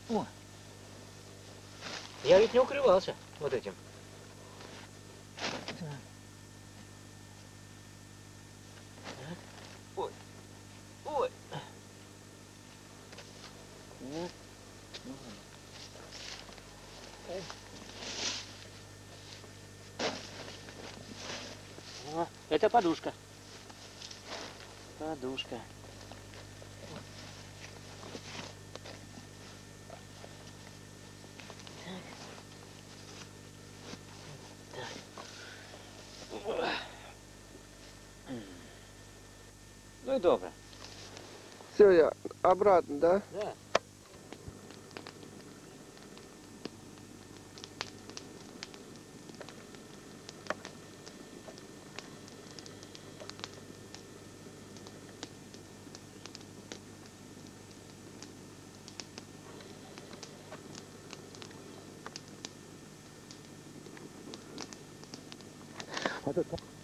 О. Я ведь не укрывался вот этим. Так. Ой. Ой. Так. О, это подушка. Подушка. Ну и добре. Все, я обратно, да? Да. Вот это.